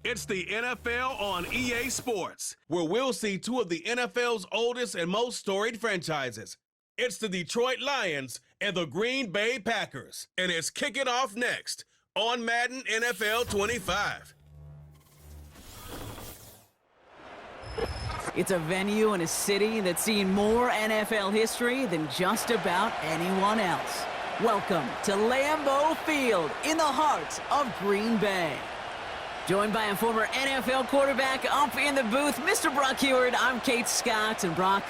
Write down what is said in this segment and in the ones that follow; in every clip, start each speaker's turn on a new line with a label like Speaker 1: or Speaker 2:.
Speaker 1: It's the NFL on EA Sports, where we'll see two of the NFL's oldest and most storied franchises. It's the Detroit Lions and the Green Bay Packers, and it's kicking off next on Madden NFL 25.
Speaker 2: It's a venue and a city that's seen more NFL history than just about anyone else. Welcome to Lambeau Field in the heart of Green Bay. Joined by a former NFL quarterback up in the booth, Mr. Brock Heward. I'm Kate Scott, and Brock,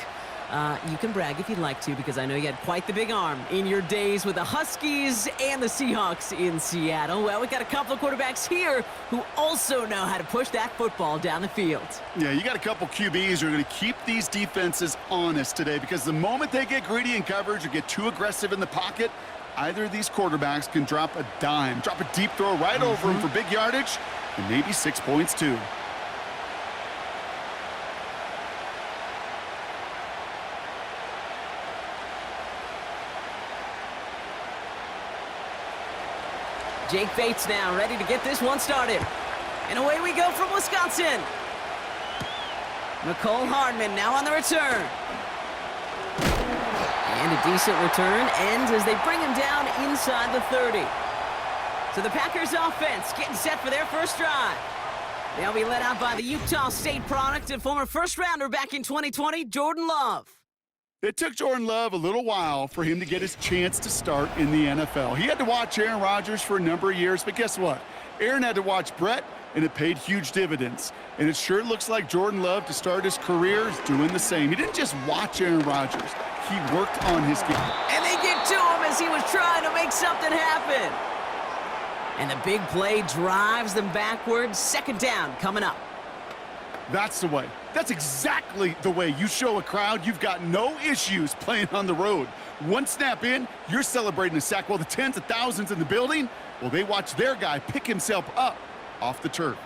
Speaker 2: you can brag if you'd like to, because I know you had quite the big arm in your days with the Huskies and the Seahawks in Seattle. Well, we got a couple of quarterbacks here who also know how to push that football down the field.
Speaker 3: Yeah, you got a couple QBs who are going to keep these defenses honest today, because the moment they get greedy in coverage or get too aggressive in the pocket, either of these quarterbacks can drop a dime, drop a deep throw right over them for big yardage, and maybe 6 points too.
Speaker 2: Jake Bates now ready to get this one started. And away we go from Wisconsin. Mecole Hardman now on the return. And a decent return ends as they bring him down inside the 30. So the Packers offense getting set for their first drive. They'll be led out by the Utah State product and former first-rounder back in 2020, Jordan Love.
Speaker 3: It took Jordan Love a little while for him to get his chance to start in the NFL. He had to watch Aaron Rodgers for a number of years, but guess what? Aaron had to watch Brett, and it paid huge dividends. And it sure looks like Jordan Love, to start his career, is doing the same. He didn't just watch Aaron Rodgers. He worked on his game.
Speaker 2: And they get to him as he was trying to make something happen. And the big play drives them backwards. Second down coming up.
Speaker 3: That's the way. That's exactly the way you show a crowd you've got no issues playing on the road. One snap in, you're celebrating a sack. While the tens of thousands in the building, well, they watch their guy pick himself up off the turf.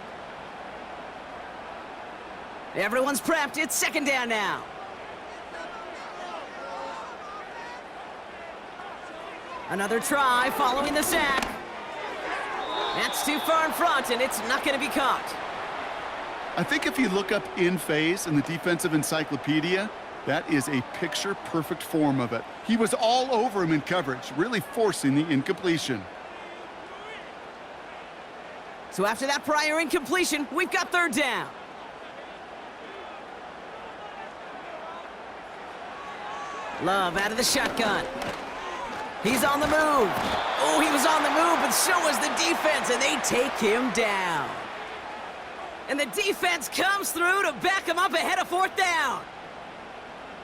Speaker 2: Everyone's prepped. It's second down now. Another try following the sack. That's too far in front, and it's not going to be caught.
Speaker 3: I think if you look up in phase in the defensive encyclopedia, that is a picture-perfect form of it. He was all over him in coverage, really forcing the incompletion.
Speaker 2: So after that prior incompletion, we've got third down. Love out of the shotgun. He's on the move. Oh, he was on the move, but so was the defense, and they take him down. And the defense comes through to back him up ahead of fourth down.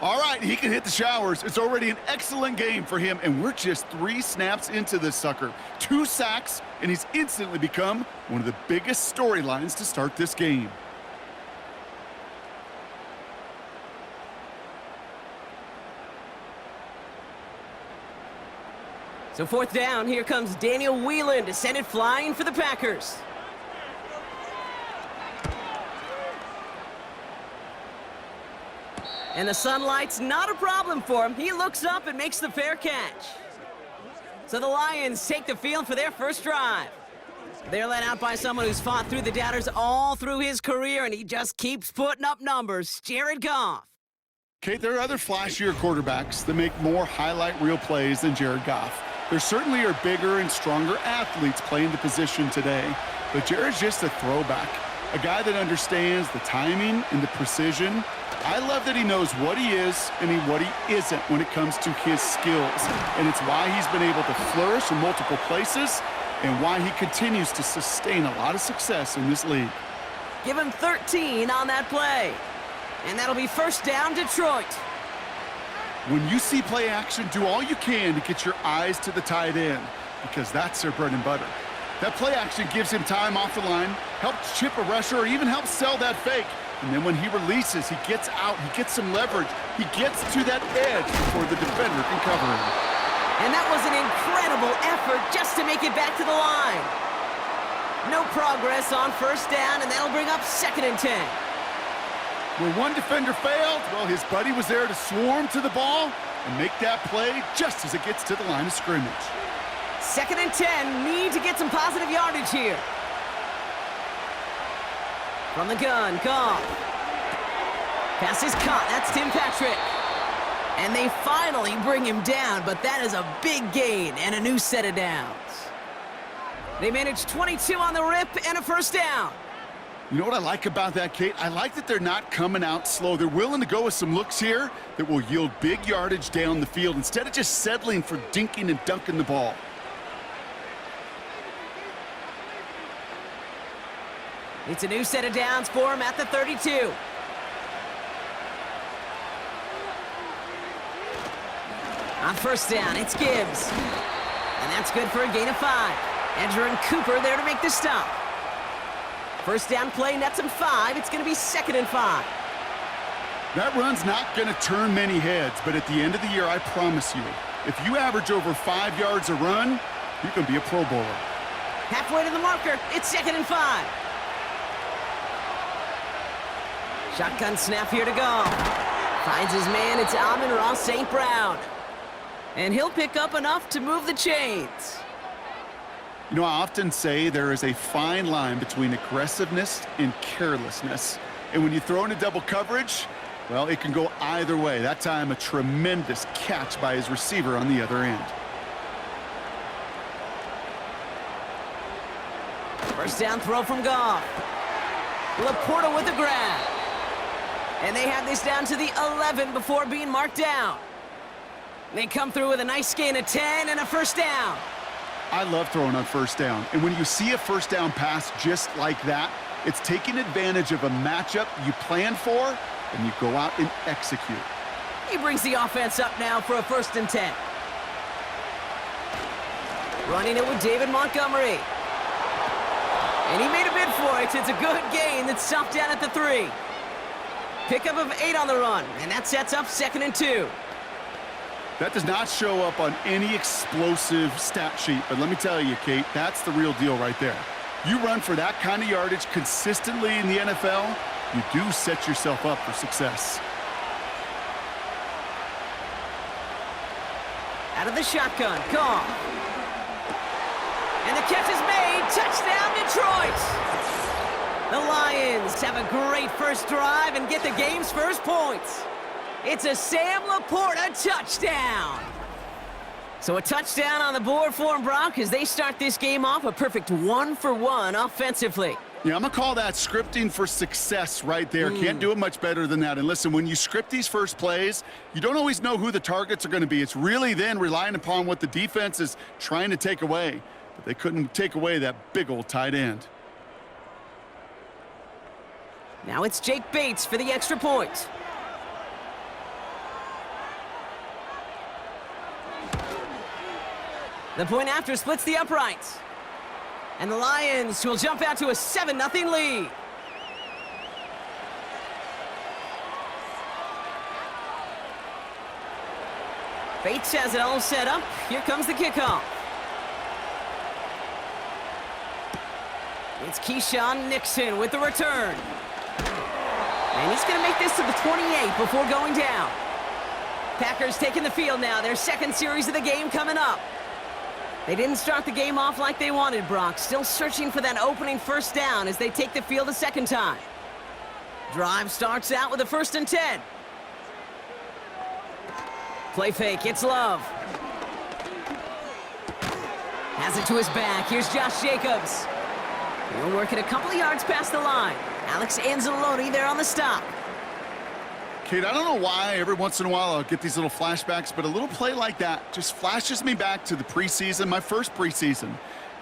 Speaker 3: All right, he can hit the showers. It's already an excellent game for him, and we're just 3 snaps into this sucker. 2 sacks, and he's instantly become one of the biggest storylines to start this game.
Speaker 2: So fourth down, here comes Daniel Whelan to send it flying for the Packers. And the sunlight's not a problem for him. He looks up and makes the fair catch. So the Lions take the field for their first drive. They're led out by someone who's fought through the doubters all through his career, and he just keeps putting up numbers. Jared Goff.
Speaker 3: Kate, there are other flashier quarterbacks that make more highlight reel plays than Jared Goff. There certainly are bigger and stronger athletes playing the position today, but Jared's just a throwback, a guy that understands the timing and the precision. I love that he knows what he is and what he isn't when it comes to his skills, and it's why he's been able to flourish in multiple places and why he continues to sustain a lot of success in this league.
Speaker 2: Give him 13 on that play, and that'll be first down Detroit.
Speaker 3: When you see play action, do all you can to get your eyes to the tight end, because that's their bread and butter. That play action gives him time off the line, helps chip a rusher, or even helps sell that fake. And then when he releases, he gets out, he gets some leverage, he gets to that edge before the defender can cover him.
Speaker 2: And that was an incredible effort just to make it back to the line. No progress on first down, and that'll bring up 2nd and 10.
Speaker 3: Where one defender failed, well, his buddy was there to swarm to the ball and make that play just as it gets to the line of scrimmage.
Speaker 2: 2nd and 10, need to get some positive yardage here. From the gun, Goff. Pass is caught. That's Tim Patrick. And they finally bring him down, but that is a big gain and a new set of downs. They managed 22 on the rip and a first down.
Speaker 3: You know what I like about that, Kate? I like that they're not coming out slow. They're willing to go with some looks here that will yield big yardage down the field instead of just settling for dinking and dunking the ball.
Speaker 2: It's a new set of downs for him at the 32. On first down, it's Gibbs. And that's good for a gain of 5. Edger and Cooper there to make the stop. First down play nets him 5. It's going to be 2nd and 5.
Speaker 3: That run's not going to turn many heads, but at the end of the year, I promise you, if you average over 5 yards a run, you can be a Pro Bowler.
Speaker 2: Halfway to the marker, it's 2nd and 5. Shotgun snap here to go. Finds his man, it's Amon-Ra St. Brown. And he'll pick up enough to move the chains.
Speaker 3: You know, I often say there is a fine line between aggressiveness and carelessness. And when you throw into double coverage, well, it can go either way. That time, a tremendous catch by his receiver on the other end.
Speaker 2: First down throw from Goff. Laporta with the grab. And they have this down to the 11 before being marked down. They come through with a nice gain of 10 and a first down.
Speaker 3: I love throwing on first down. And when you see a first down pass just like that, it's taking advantage of a matchup you plan for, and you go out and execute.
Speaker 2: He brings the offense up now for a 1st and 10. Running it with David Montgomery. And he made a bid for it. It's a good gain that's stopped down at the 3. Pickup of 8 on the run, and that sets up 2nd and 2.
Speaker 3: That does not show up on any explosive stat sheet, but let me tell you, Kate, that's the real deal right there. You run for that kind of yardage consistently in the NFL, you do set yourself up for success.
Speaker 2: Out of the shotgun, Goff. And the catch is made. Touchdown, Detroit! The Lions have a great first drive and get the game's first points. It's a Sam Laporta touchdown. So a touchdown on the board for them, Brock, as they start this game off a perfect 1-for-1 offensively.
Speaker 3: Yeah, I'm going to call that scripting for success right there. Can't do it much better than that. And listen, when you script these first plays, you don't always know who the targets are going to be. It's really then relying upon what the defense is trying to take away. But they couldn't take away that big old tight end.
Speaker 2: Now it's Jake Bates for the extra point. The point after splits the uprights. And the Lions will jump out to a 7-0 lead. Bates has it all set up. Here comes the kickoff. It's Keyshawn Nixon with the return. And he's going to make this to the 28 before going down. Packers taking the field now. Their 2nd series of the game coming up. They didn't start the game off like they wanted, Brock. Still searching for that opening first down as they take the field a 2nd time. Drive starts out with a 1st and 10. Play fake, it's Love. Has it to his back. Here's Josh Jacobs. He'll work it a couple of yards past the line. Alex Anzalone there on the stop.
Speaker 3: Kate, I don't know why every once in a while I'll get these little flashbacks, but a little play like that just flashes me back to the preseason, my first preseason,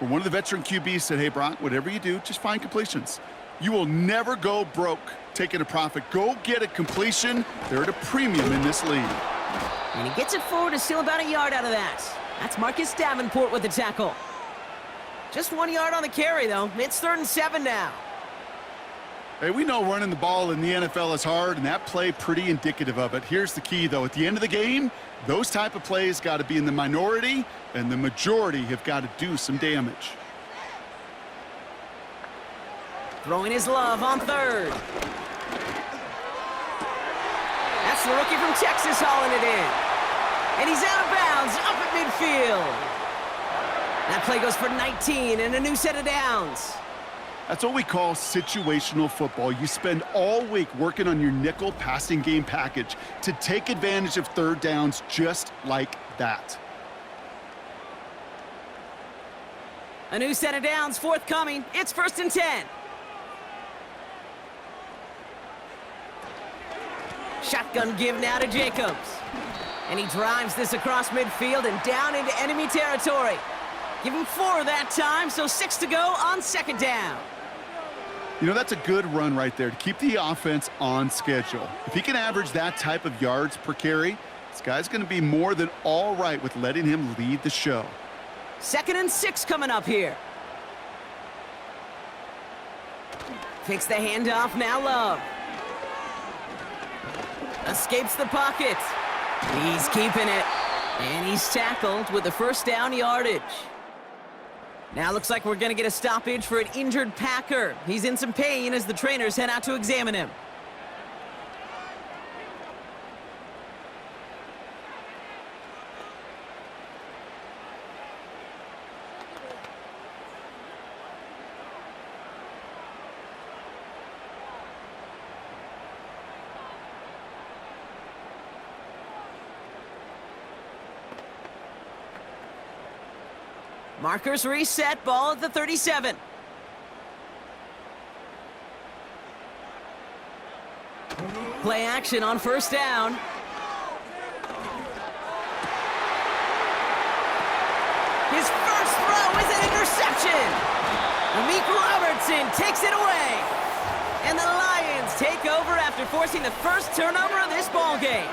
Speaker 3: where one of the veteran QBs said, hey, Brock, whatever you do, just find completions. You will never go broke taking a profit. Go get a completion. They're at a premium in this league.
Speaker 2: And he gets it forward to steal about a yard out of that. That's Marcus Davenport with the tackle. Just 1 yard on the carry, though. It's 3rd and 7 now.
Speaker 3: Hey, we know running the ball in the NFL is hard, and that play pretty indicative of it. Here's the key, though. At the end of the game, those type of plays got to be in the minority, and the majority have got to do some damage.
Speaker 2: Throwing his Love on 3rd. That's the rookie from Texas hauling it in. And he's out of bounds, up at midfield. That play goes for 19 and a new set of downs.
Speaker 3: That's what we call situational football. You spend all week working on your nickel passing game package to take advantage of third downs just like that.
Speaker 2: A new set of downs forthcoming. It's 1st and 10. Shotgun give now to Jacobs. And he drives this across midfield and down into enemy territory. Give him 4 that time, so 6 to go on 2nd down.
Speaker 3: You know, that's a good run right there to keep the offense on schedule. If he can average that type of yards per carry, this guy's going to be more than all right with letting him lead the show.
Speaker 2: 2nd and 6 coming up here. Takes the handoff, now Love. Escapes the pocket. He's keeping it. And he's tackled with the 1st down yardage. Now looks like we're going to get a stoppage for an injured Packer. He's in some pain as the trainers head out to examine him. Markers reset, ball at the 37. Play action on 1st down. His first throw is an interception. Amik Robertson takes it away. And the Lions take over after forcing the first turnover of this ballgame.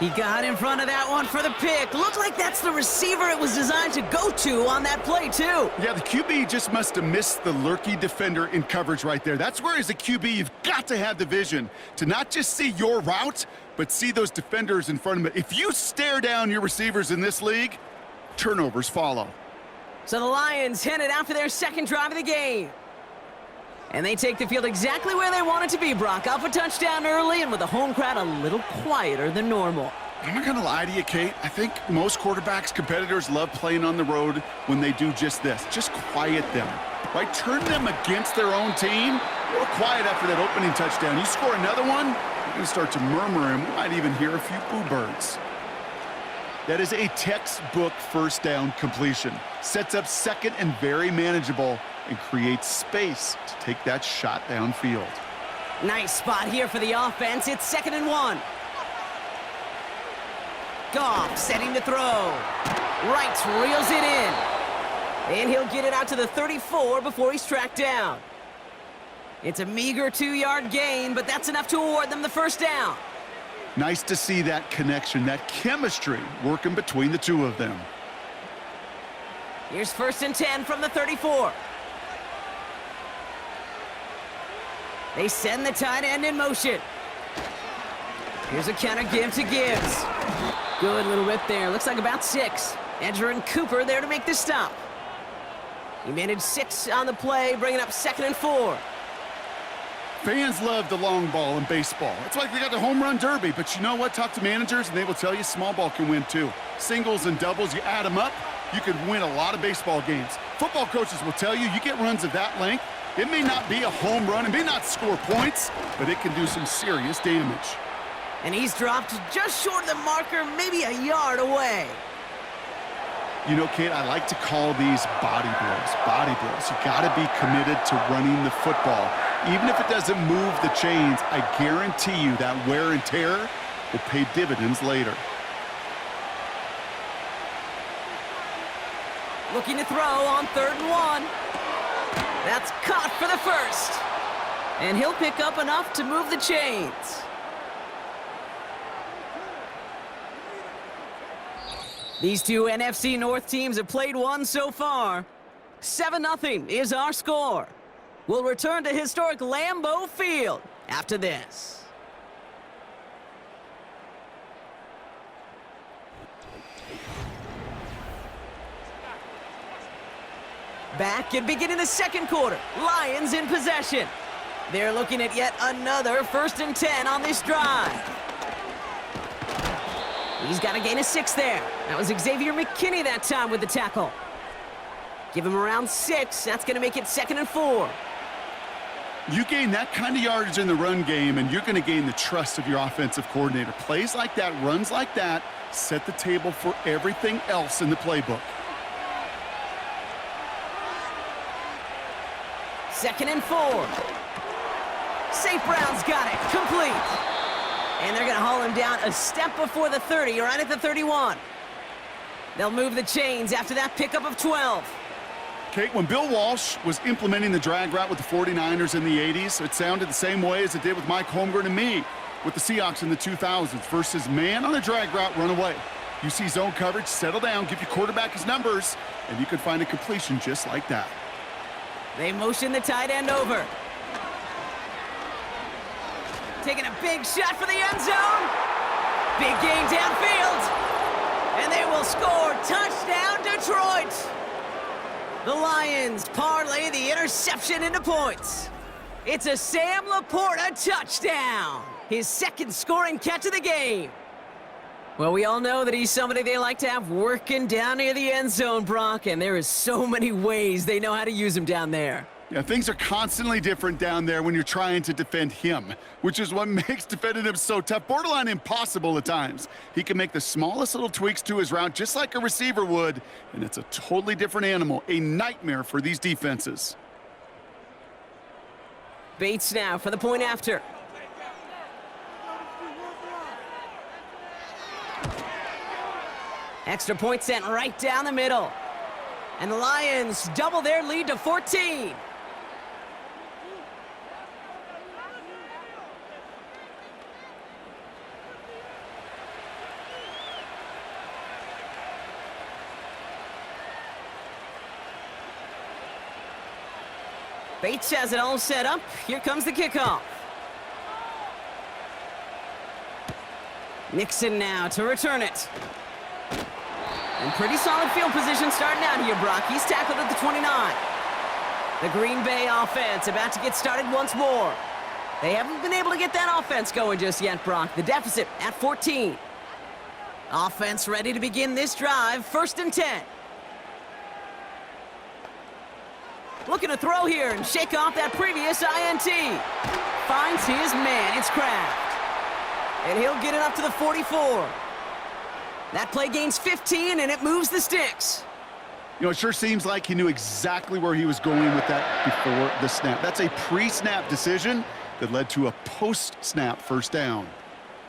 Speaker 2: He got in front of that one for the pick. Looked like that's the receiver it was designed to go to on that play, too.
Speaker 3: Yeah, the QB just must have missed the lurky defender in coverage right there. That's where, as a QB, you've got to have the vision to not just see your route, but see those defenders in front of it. If you stare down your receivers in this league, turnovers follow.
Speaker 2: So the Lions headed out for their 2nd drive of the game. And they take the field exactly where they want it to be, Brock. Up a touchdown early and with the home crowd a little quieter than normal.
Speaker 3: I'm not going to lie to you, Kate. I think most quarterbacks, competitors love playing on the road when they do just this. Just quiet them, right? Turn them against their own team. Real quiet after that opening touchdown. You score another one, you're going to start to murmur, and we might even hear a few boo birds. That is a textbook 1st down completion. Sets up 2nd and very manageable, and creates space to take that shot downfield.
Speaker 2: Nice spot here for the offense. It's 2nd and 1. Goff setting to throw. Wright reels it in. And he'll get it out to the 34 before he's tracked down. It's a meager 2-yard gain, but that's enough to award them the 1st down.
Speaker 3: Nice to see that connection, that chemistry working between the two of them.
Speaker 2: Here's 1st and 10 from the 34. They send the tight end in motion. Here's a counter give to Gibbs. Good little rip there. Looks like about 6. Edger and Cooper there to make the stop. He managed 6 on the play, bringing up 2nd and 4.
Speaker 3: Fans love the long ball in baseball. It's like they got the home run derby, but you know what? Talk to managers, and they will tell you small ball can win too. Singles and doubles, you add them up, you could win a lot of baseball games. Football coaches will tell you, you get runs of that length, it may not be a home run, it may not score points, but it can do some serious damage.
Speaker 2: And he's dropped just short of the marker, maybe a yard away.
Speaker 3: You know, Kate, I like to call these body blows. Body blows. You got to be committed to running the football. Even if it doesn't move the chains, I guarantee you that wear and tear will pay dividends later.
Speaker 2: Looking to throw on 3rd and 1. That's caught for the 1st. And he'll pick up enough to move the chains. These two NFC North teams have played one so far. 7-0 is our score. We'll return to historic Lambeau Field after this. Back and beginning the 2nd quarter. Lions in possession. They're looking at yet another 1st and 10 on this drive. He's got a gain of 6 there. That was Xavier McKinney that time with the tackle. Give him around 6. That's going to make it 2nd and 4.
Speaker 3: You gain that kind of yardage in the run game, and you're going to gain the trust of your offensive coordinator. Plays like that, runs like that, set the table for everything else in the playbook.
Speaker 2: 2nd and 4. St. Brown's got it. Complete. And they're going to haul him down a step before the 30, right at the 31. They'll move the chains after that pickup of 12.
Speaker 3: Kate, when Bill Walsh was implementing the drag route with the 49ers in the 80s, it sounded the same way as it did with Mike Holmgren and me with the Seahawks in the 2000s versus man on a drag route, run away. You see zone coverage, settle down, give your quarterback his numbers, and you could find a completion just like that.
Speaker 2: They motion the tight end over. Taking a big shot for the end zone. Big gain downfield. And they will score. Touchdown, Detroit. The Lions parlay the interception into points. It's a Sam Laporta touchdown. His 2nd scoring catch of the game. Well, we all know that he's somebody they like to have working down near the end zone, Brock, and there is so many ways they know how to use him down there.
Speaker 3: Yeah, things are constantly different down there when you're trying to defend him, which is what makes defending him so tough, borderline impossible at times. He can make the smallest little tweaks to his route just like a receiver would, and it's a totally different animal, a nightmare for these defenses.
Speaker 2: Bates now for the point after. Extra point sent right down the middle. And the Lions double their lead to 14. Bates has it all set up. Here comes the kickoff. Nixon now to return it. And pretty solid field position starting out here, Brock. He's tackled at the 29. The Green Bay offense about to get started once more. They haven't been able to get that offense going just yet, Brock. The deficit at 14. Offense ready to begin this drive. 1st and 10. Looking to throw here and shake off that previous INT. Finds his man. It's Kraft. And he'll get it up to the 44. That play gains 15, and it moves the sticks.
Speaker 3: You know, it sure seems like he knew exactly where he was going with that before the snap. That's a pre-snap decision that led to a post-snap 1st down.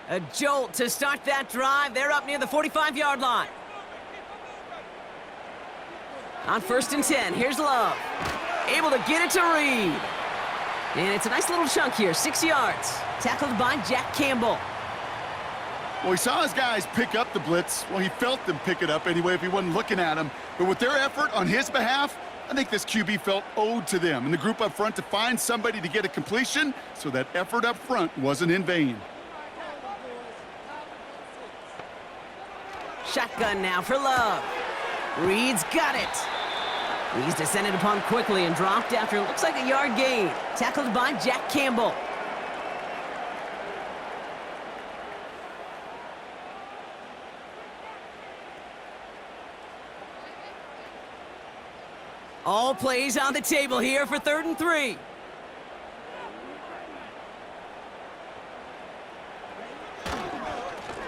Speaker 2: A jolt to start that drive. They're up near the 45-yard line. On 1st and 10, here's Love. Able to get it to Reed. And it's a nice little chunk here, 6 yards. Tackled by Jack Campbell.
Speaker 3: Well, he saw his guys pick up the blitz. Well, he felt them pick it up anyway if he wasn't looking at him. But with their effort on his behalf, I think this QB felt owed to them and the group up front to find somebody to get a completion, so that effort up front wasn't in vain.
Speaker 2: Shotgun now for Love. Reed's got it. He's descended upon quickly and dropped after it looks like a yard gain. Tackled by Jack Campbell. All plays on the table here for 3rd and 3.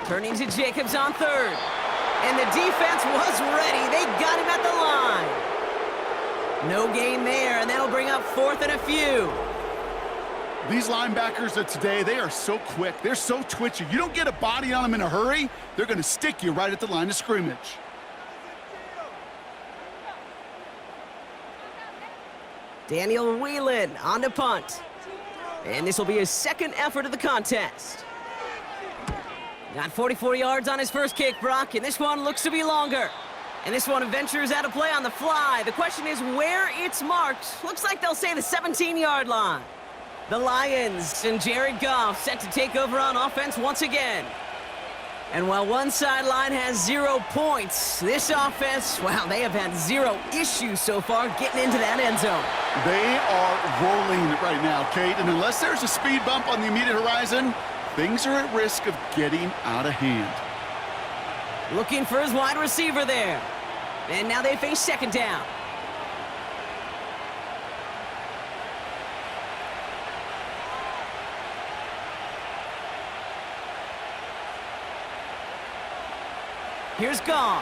Speaker 2: Turning to Jacobs on 3rd. And the defense was ready. They got him at the line. No gain there, and that'll bring up 4th and a few.
Speaker 3: These linebackers of today, they are so quick. They're so twitchy. You don't get a body on them in a hurry, they're going to stick you right at the line of scrimmage.
Speaker 2: Daniel Whelan on the punt. And this will be his 2nd effort of the contest. Got 44 yards on his first kick, Brock, and this one looks to be longer. And this one ventures out of play on the fly. The question is where it's marked. Looks like they'll say the 17-yard line. The Lions and Jared Goff set to take over on offense once again. And while one sideline has 0 points, this offense, well, they have had 0 issues so far getting into that end zone.
Speaker 3: They are rolling right now, Kate, and unless there's a speed bump on the immediate horizon, things are at risk of getting out of hand.
Speaker 2: Looking for his wide receiver there. And now they face 2nd down. Here's Goff.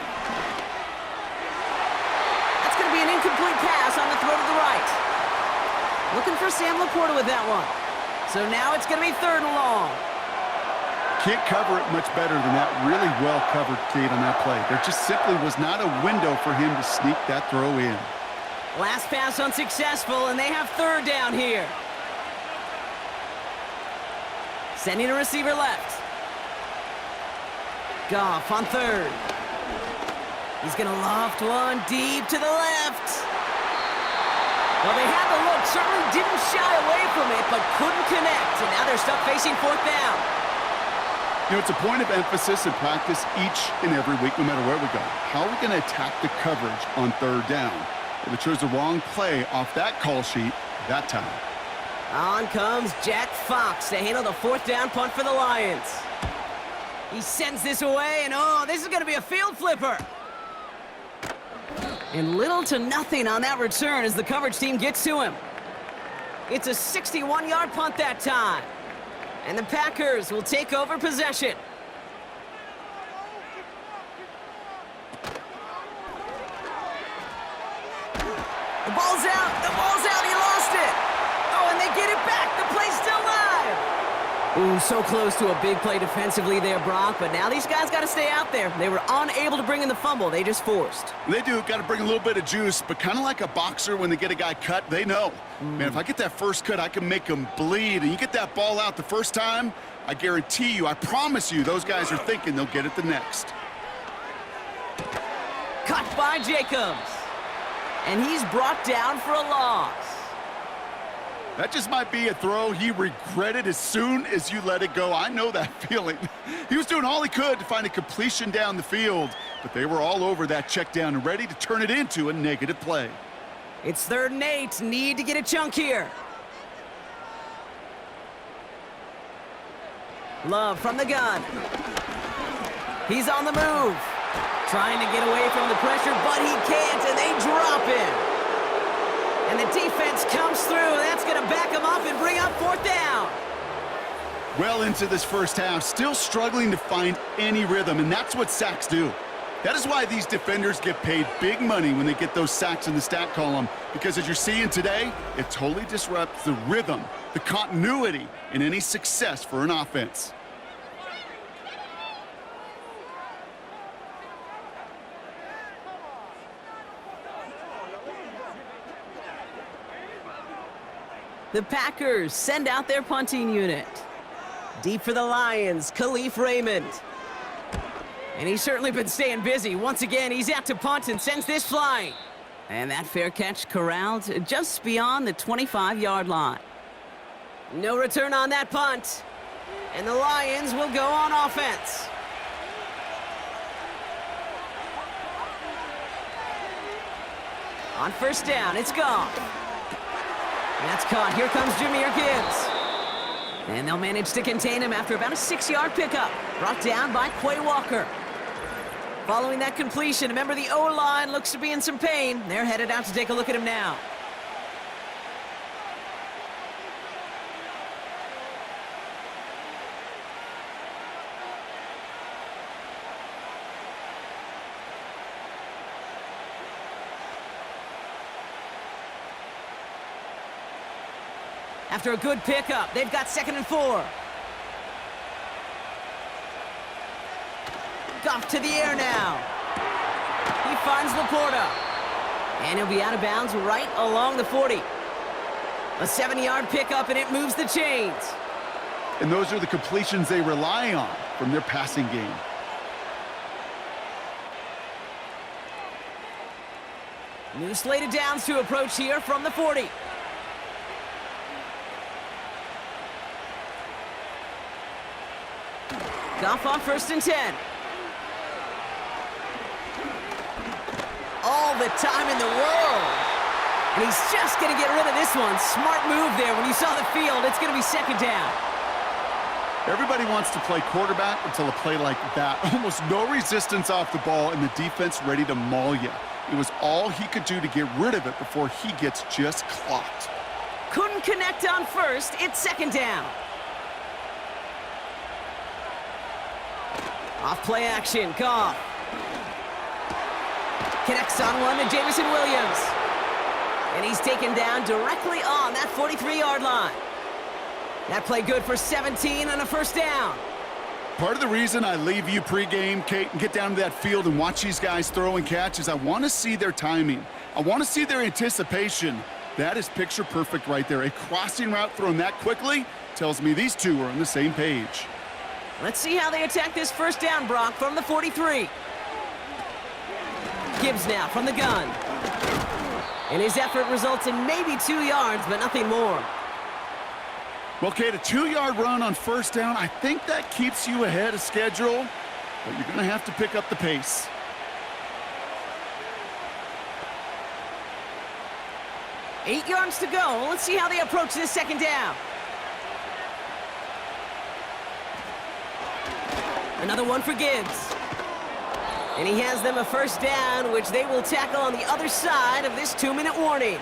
Speaker 2: That's going to be an incomplete pass on the throw to the right. Looking for Sam Laporta with that one. So now it's going to be 3rd and long.
Speaker 3: Can't cover it much better than that. Really well covered, Kate, on that play. There just simply was not a window for him to sneak that throw in.
Speaker 2: Last pass unsuccessful, and they have 3rd down here. Sending a receiver left. Goff on 3rd. He's going to loft one deep to the left. Well, they had the look, certainly didn't shy away from it, but couldn't connect, and now they're stuck facing 4th down.
Speaker 3: You know, it's a point of emphasis in practice each and every week, no matter where we go. How are we going to attack the coverage on 3rd down? Well, we chose the wrong play off that call sheet that time.
Speaker 2: On comes Jack Fox to handle the 4th down punt for the Lions. He sends this away, and oh, this is going to be a field flipper. And little to nothing on that return as the coverage team gets to him. It's a 61-yard punt that time. And the Packers will take over possession. The ball's out. The ball's out. He lost it. Oh, and they get it back. The play's still live. Ooh, so close to a big play defensively there, Brock. But now these guys got to stay out there. They were unable to bring in the fumble. They just forced.
Speaker 3: They do. Got to bring a little bit of juice, but kind of like a boxer when they get a guy cut, they know. Man, if I get that first cut, I can make him bleed. And you get that ball out the first time, I guarantee you, I promise you, those guys are thinking they'll get it the next.
Speaker 2: Cut by Jacobs. And he's brought down for a loss.
Speaker 3: That just might be a throw he regretted as soon as you let it go. I know that feeling. He was doing all he could to find a completion down the field, but they were all over that check down and ready to turn it into a negative play.
Speaker 2: It's 3rd and 8. Need to get a chunk here. Love from the gun. He's on the move. Trying to get away from the pressure, but he can't, and they drop him. And the defense comes through. That's going to back him up and bring up 4th down.
Speaker 3: Well into this first half, still struggling to find any rhythm, and that's what sacks do. That is why these defenders get paid big money when they get those sacks in the stat column, because as you're seeing today, it totally disrupts the rhythm, the continuity, and any success for an offense.
Speaker 2: The Packers send out their punting unit. Deep for the Lions, Khalif Raymond. And he's certainly been staying busy. Once again, he's out to punt and sends this flying. And that fair catch corralled just beyond the 25-yard line. No return on that punt. And the Lions will go on offense. On 1st down, it's gone. That's caught. Here comes Jameer Gibbs. And they'll manage to contain him after about a 6-yard pickup. Brought down by Quay Walker. Following that completion, remember the O-line looks to be in some pain. They're headed out to take a look at him now. After a good pickup, they've got 2nd and 4. Goff to the air now. He finds Laporta. And he'll be out of bounds right along the 40. A 70-yard pickup, and it moves the chains.
Speaker 3: And those are the completions they rely on from their passing game.
Speaker 2: New slate of downs to approach here from the 40. Goff on 1st and 10. All the time in the world. And he's just going to get rid of this one. Smart move there. When you saw the field, it's going to be 2nd down.
Speaker 3: Everybody wants to play quarterback until a play like that. Almost no resistance off the ball and the defense ready to maul you. It was all he could do to get rid of it before he gets just clocked.
Speaker 2: Couldn't connect on 1st. It's 2nd down. Off play action, Goff. Connects on one to Jamison Williams. And he's taken down directly on that 43-yard line. That play good for 17 on a first down.
Speaker 3: Part of the reason I leave you pregame, Kate, and get down to that field and watch these guys throw and catch is I want to see their timing. I want to see their anticipation. That is picture perfect right there. A crossing route thrown that quickly tells me these two are on the same page.
Speaker 2: Let's see how they attack this first down, Brock, from the 43. Gibbs now from the gun. And his effort results in maybe 2 yards, but nothing more.
Speaker 3: Well, Kate, a 2-yard run on first down, I think that keeps you ahead of schedule, but you're going to have to pick up the pace.
Speaker 2: Eight yards to go. Let's see how they approach this second down. Another one for Gibbs. And he has them a first down, which they will tackle on the other side of this 2-minute warning.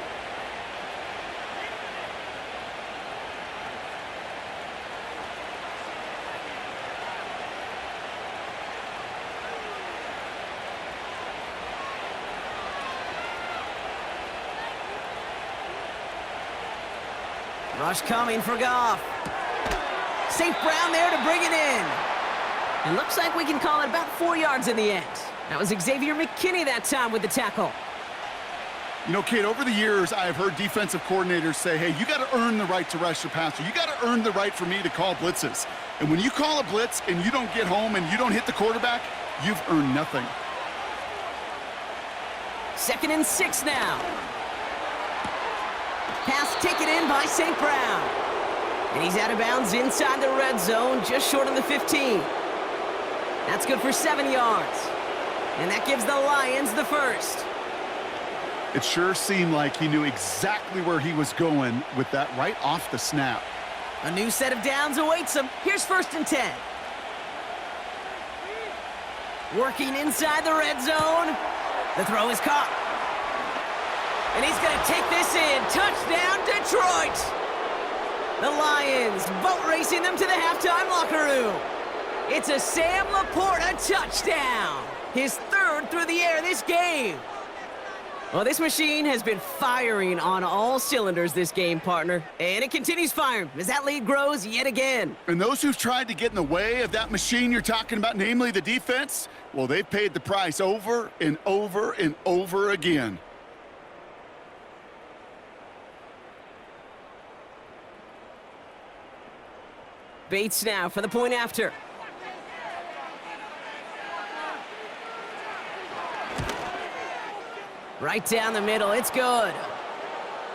Speaker 2: Rush coming for Goff. St. Brown there to bring it in. It looks like we can call it about 4 yards in the end. That was Xavier McKinney that time with the tackle.
Speaker 3: You know, Kate, over the years, I have heard defensive coordinators say, hey, you got to earn the right to rush the passer. You got to earn the right for me to call blitzes. And when you call a blitz and you don't get home and you don't hit the quarterback, you've earned nothing.
Speaker 2: 2nd and 6 now. Pass taken in by St. Brown. And he's out of bounds inside the red zone, just short of the 15. That's good for 7 yards. And that gives the Lions the first.
Speaker 3: It sure seemed like he knew exactly where he was going with that right off the snap.
Speaker 2: A new set of downs awaits him. Here's 1st and 10. Working inside the red zone. The throw is caught. And he's going to take this in. Touchdown, Detroit! The Lions boat racing them to the halftime locker room. It's a Sam Laporta touchdown. His 3rd through the air this game. Well, this machine has been firing on all cylinders this game, partner. And it continues firing as that lead grows yet again.
Speaker 3: And those who've tried to get in the way of that machine you're talking about, namely the defense, well, they've paid the price over and over and over again.
Speaker 2: Bates now for the point after. Right down the middle, it's good.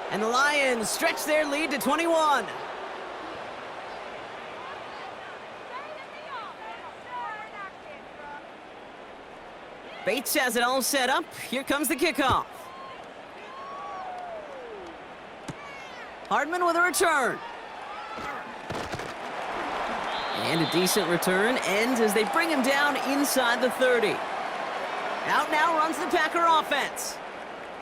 Speaker 2: And the Lions stretch their lead to 21. Bates has it all set up. Here comes the kickoff. Hardman with a return. And a decent return ends as they bring him down inside the 30. Out now runs the Packer offense.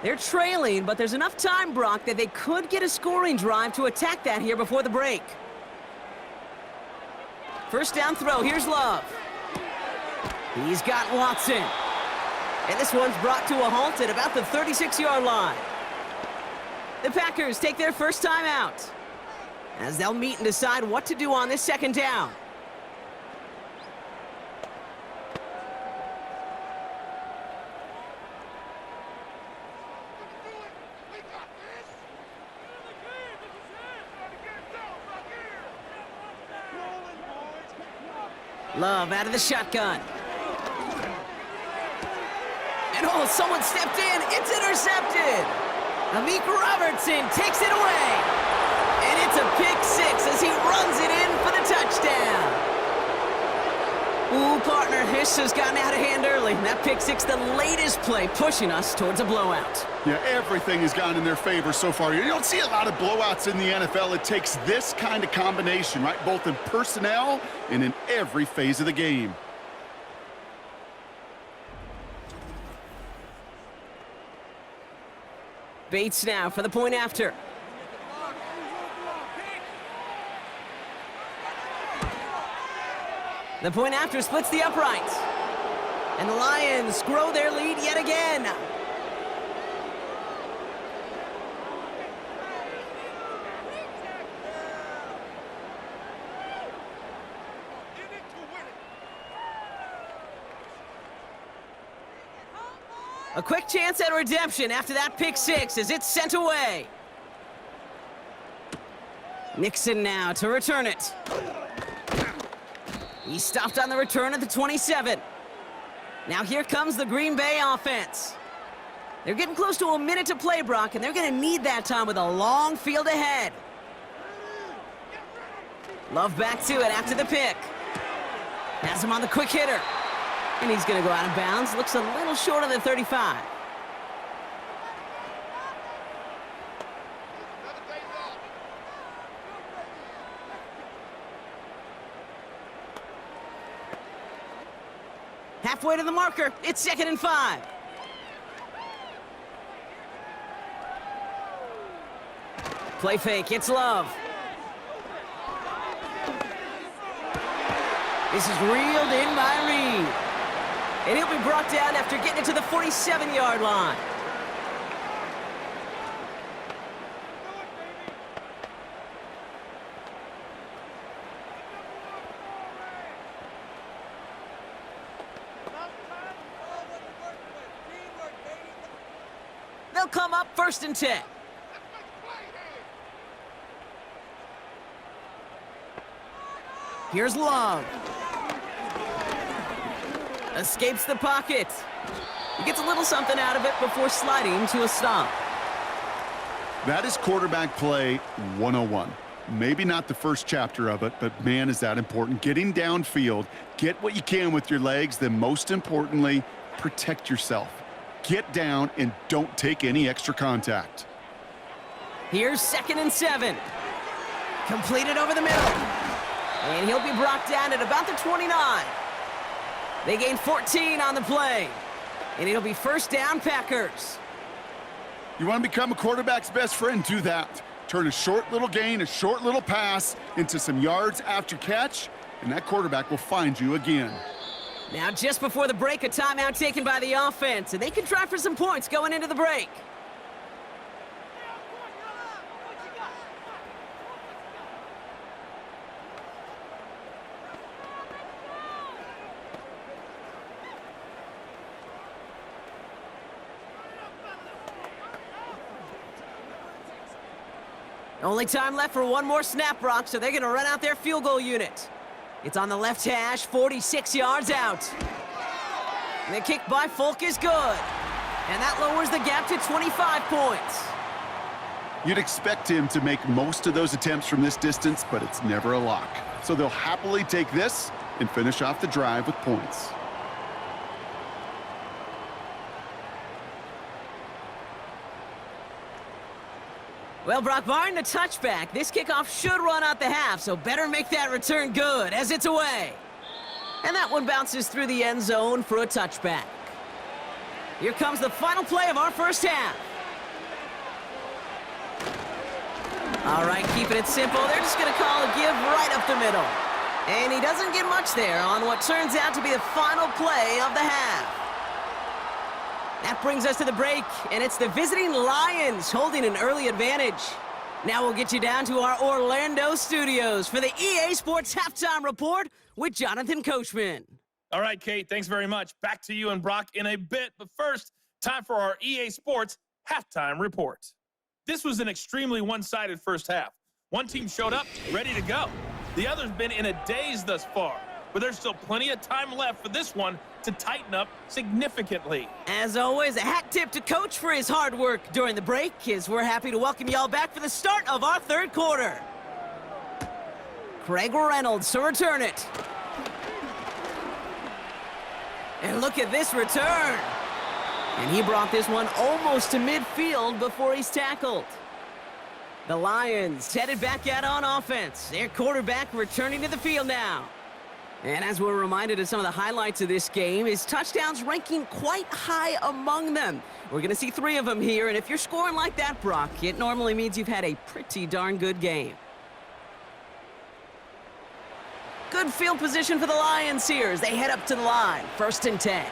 Speaker 2: They're trailing, but there's enough time, Brock, that they could get a scoring drive to attack that here before the break. First down throw, here's Love. He's got Watson. And this one's brought to a halt at about the 36-yard line. The Packers take their first time out, as they'll meet and decide what to do on this second down. Love out of the shotgun. And oh, someone stepped in. It's intercepted. Amik Robertson takes it away. And it's a pick six as he runs it in for the touchdown. Ooh, partner, this has gotten out of hand early. That pick six, the latest play, pushing us towards a blowout.
Speaker 3: Yeah, everything has gone in their favor so far. You don't see a lot of blowouts in the NFL. It takes this kind of combination, right? Both in personnel and in every phase of the game.
Speaker 2: Bates now for the point after. The point after splits the uprights. And the Lions grow their lead yet again. A quick chance at redemption after that pick six as it's sent away. Nixon now to return it. He stopped on the return at the 27. Now here comes the Green Bay offense. They're getting close to a minute to play, Brock, and they're going to need that time with a long field ahead. Love back to it after the pick. Has him on the quick hitter. And he's going to go out of bounds. Looks a little short of the 35. Halfway to the marker. It's 2nd and 5. Play fake. It's Love. This is reeled in by Reed. And he'll be brought down after getting it to the 47-yard line. They'll come up 1st and 10. Here's Love. Escapes the pocket. He gets a little something out of it before sliding to a stop.
Speaker 3: That is quarterback play 101. Maybe not the first chapter of it, but man, is that important. Getting downfield, get what you can with your legs, then most importantly, protect yourself. Get down and don't take any extra contact.
Speaker 2: Here's 2nd and 7. Completed over the middle. And he'll be brought down at about the 29. They gain 14 on the play. And it'll be 1st down, Packers.
Speaker 3: You want to become a quarterback's best friend? Do that. Turn a short little gain, a short little pass into some yards after catch, and that quarterback will find you again.
Speaker 2: Now just before the break, a timeout taken by the offense, and they can try for some points going into the break. Only time left for one more snap, Brock, so they're going to run out their field goal unit. It's on the left hash, 46 yards out. And the kick by Folk is good. And that lowers the gap to 25 points.
Speaker 3: You'd expect him to make most of those attempts from this distance, but it's never a lock. So they'll happily take this and finish off the drive with points.
Speaker 2: Well, Brock, barring the touchback, this kickoff should run out the half, so better make that return good as it's away. And that one bounces through the end zone for a touchback. Here comes the final play of our first half. All right, keeping it simple. They're just going to call a give right up the middle. And he doesn't get much there on what turns out to be the final play of the half. That brings us to the break, and it's the visiting Lions holding an early advantage. Now we'll get you down to our Orlando studios for the EA Sports Halftime Report with Jonathan Coachman.
Speaker 4: All right, Kate, thanks very much. Back to you and Brock in a bit, but first, time for our EA Sports Halftime Report. This was an extremely one-sided first half. One team showed up, ready to go. The other's been in a daze thus far, but there's still plenty of time left for this one to tighten up significantly.
Speaker 2: As always, a hat tip to Coach for his hard work during the break, as we're happy to welcome y'all back for the start of our third quarter. Craig Reynolds to return it. And look at this return. And he brought this one almost to midfield before he's tackled. The Lions headed back out on offense. Their quarterback returning to the field now. And as we're reminded of some of the highlights of this game, his touchdowns ranking quite high among them. We're going to see 3 of them here, and if you're scoring like that, Brock, it normally means you've had a pretty darn good game. Good field position for the Lions here as they head up to the line. 1st and 10.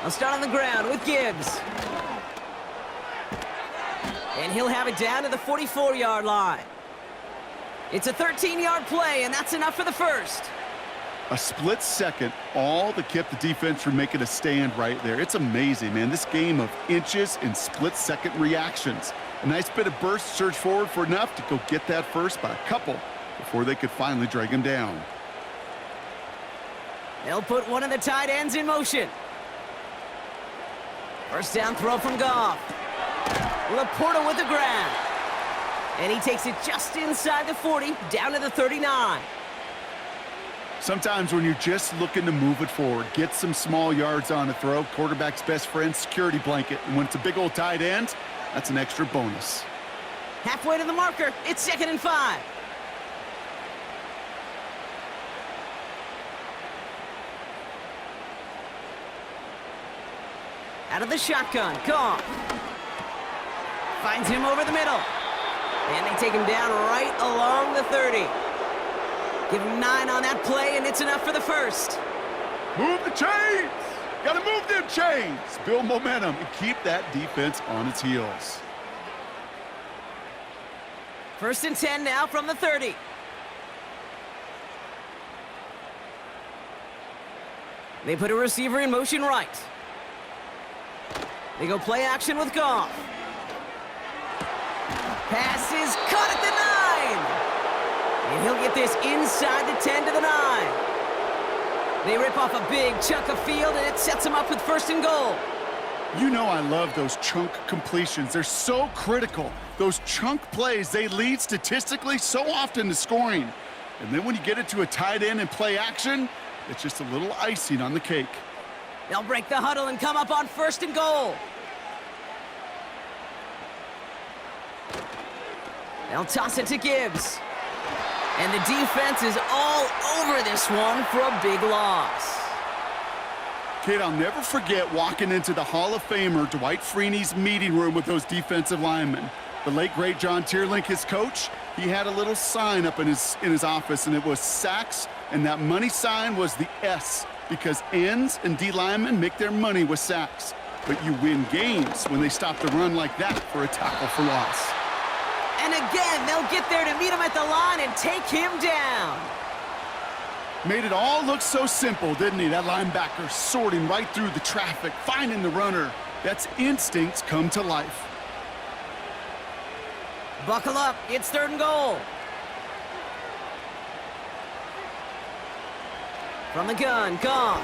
Speaker 2: I'll start on the ground with Gibbs. And he'll have it down to the 44-yard line. It's a 13-yard play, and that's enough for the first.
Speaker 3: A split second, all that kept the defense from making a stand right there. It's amazing, man. This game of inches and split-second reactions. A nice bit of burst, surge forward for enough to go get that first by a couple before they could finally drag him down.
Speaker 2: They'll put one of the tight ends in motion. First down throw from Goff. Laporta with the grab. And he takes it just inside the 40, down to the 39.
Speaker 3: Sometimes when you're just looking to move it forward, get some small yards on a throw, quarterback's best friend, security blanket. And when it's a big old tight end, that's an extra bonus.
Speaker 2: Halfway to the marker, it's 2nd and 5. Out of the shotgun, Goff. Finds him over the middle. And they take him down right along the 30. Give him 9 on that play, and it's enough for the first.
Speaker 3: Move the chains! Gotta move them chains! Build momentum and keep that defense on its heels.
Speaker 2: 1st and 10 now from the 30. They put a receiver in motion right. They go play action with Goff. Pass is caught at the 9. And he'll get this inside the 10 to the 9. They rip off a big chunk of field, and it sets them up with 1st and goal.
Speaker 3: You know I love those chunk completions. They're so critical. Those chunk plays, they lead statistically so often to scoring. And then when you get it to a tight end and play action, it's just a little icing on the cake.
Speaker 2: They'll break the huddle and come up on 1st and goal. They'll toss it to Gibbs. And the defense is all over this one for a big loss.
Speaker 3: Kid, I'll never forget walking into the Hall of Famer Dwight Freeney's meeting room with those defensive linemen. The late, great John Tierlink, his coach, he had a little sign up in his office, and it was sacks, and that money sign was the S, because ends and D linemen make their money with sacks. But you win games when they stop the run like that for a tackle for loss.
Speaker 2: And again, they'll get there to meet him at the line and take him down.
Speaker 3: Made it all look so simple, didn't he? That linebacker sorting right through the traffic, finding the runner. That's instincts come to life.
Speaker 2: Buckle up, it's 3rd and goal. From the gun, Goff.